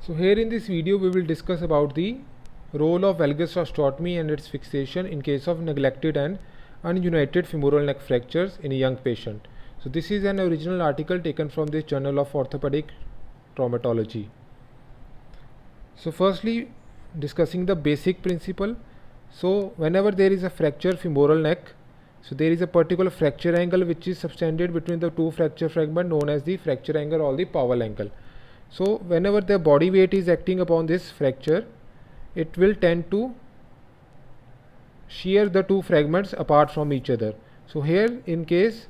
So here in this video we will discuss about the role of valgus osteotomy and its fixation in case of neglected and ununited femoral neck fractures in a young patient. So this is an original article taken from the Journal of Orthopedic Traumatology. So firstly, discussing the basic principle. So whenever there is a fracture femoral neck, so there is a particular fracture angle which is subtended between the two fracture fragments known as the fracture angle or the Pauwels angle. So whenever the body weight is acting upon this fracture, it will tend to shear the two fragments apart from each other. So here in case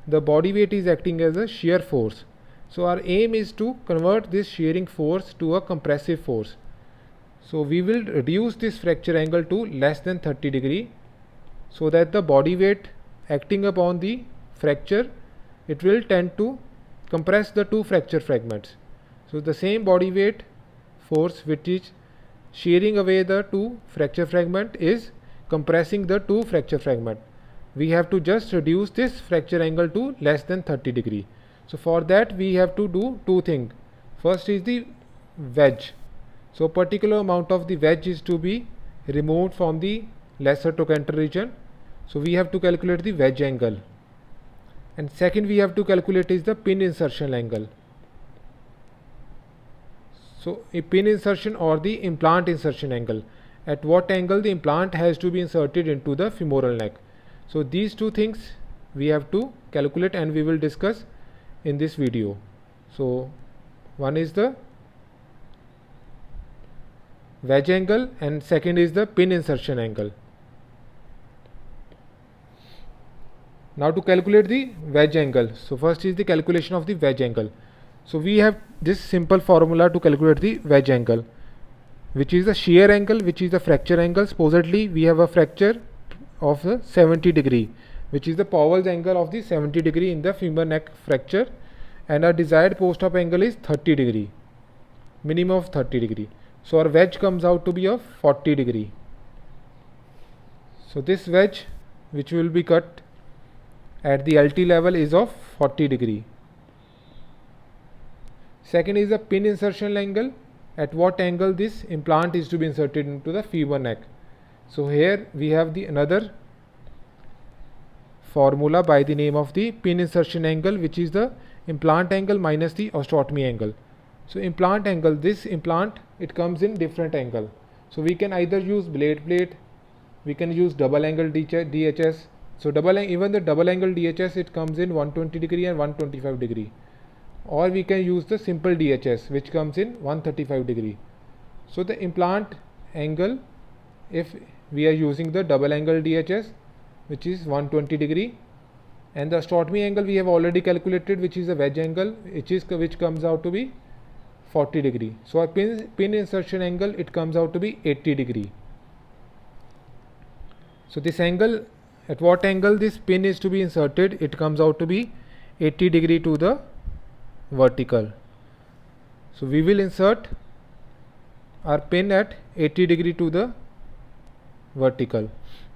the body weight is acting as a shear force. So our aim is to convert this shearing force to a compressive force. So we will reduce this fracture angle to less than 30 degree so that the body weight acting upon the fracture, it will tend to compress the two fracture fragments. So the same body weight force which is shearing away the two fracture fragment is compressing the two fracture fragment. We have to just reduce this fracture angle to less than 30 degree. So for that we have to do two things. First is the wedge. So particular amount of the wedge is to be removed from the lesser trochanter region. So we have to calculate the wedge angle. And second we have to calculate is the pin insertion angle. So a pin insertion or the implant insertion angle. At what angle the implant has to be inserted into the femoral neck. So these two things we have to calculate and we will discuss in this video. So one is the wedge angle and second is the pin insertion angle. Now to calculate the wedge angle. So first is the calculation of the wedge angle. So we have this simple formula to calculate the wedge angle, which is the shear angle, which is the fracture angle. Supposedly we have a fracture of 70 degree, which is the Pauwels angle of the 70 degree in the femur neck fracture, and our desired post-op angle is 30 degree, minimum of 30 degree. So our wedge comes out to be of 40 degree. So this wedge which will be cut at the LT level is of 40 degree. Second is the pin insertion angle, at what angle this implant is to be inserted into the femur neck. So here we have the another formula by the name of the pin insertion angle, which is the implant angle minus the osteotomy angle. So implant angle, this implant it comes in different angle. So we can either use blade plate, we can use double angle DHS. So even the double angle DHS it comes in 120 degree and 125 degree. Or we can use the simple DHS which comes in 135 degree. So the implant angle, if we are using the double angle DHS which is 120 degree, and the osteotomy angle we have already calculated, which is the wedge angle, which comes out to be 40 degree. So our pin insertion angle it comes out to be 80 degree. So this angle, at what angle this pin is to be inserted, it comes out to be 80 degree to the vertical. So we will insert our pin at 80 degree to the vertical.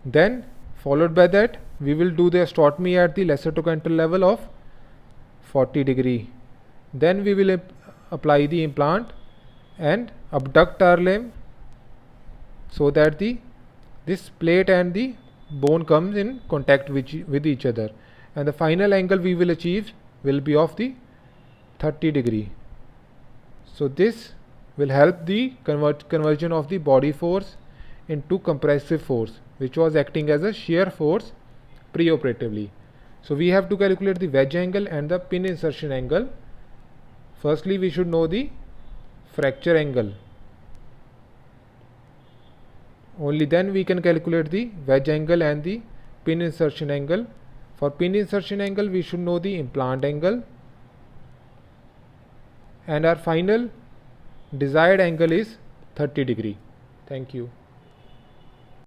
Then followed by that we will do the osteotomy at the lesser trochanter level of 40 degree. Then we will apply the implant and abduct our limb so that this plate and the bone comes in contact with each other, and the final angle we will achieve will be of the 30 degree. So this will help the conversion of the body force into compressive force, which was acting as a shear force preoperatively. So we have to calculate the wedge angle and the pin insertion angle. Firstly we should know the fracture angle. Only then we can calculate the wedge angle and the pin insertion angle. For pin insertion angle we should know the implant angle, and our final desired angle is 30 degree. Thank you.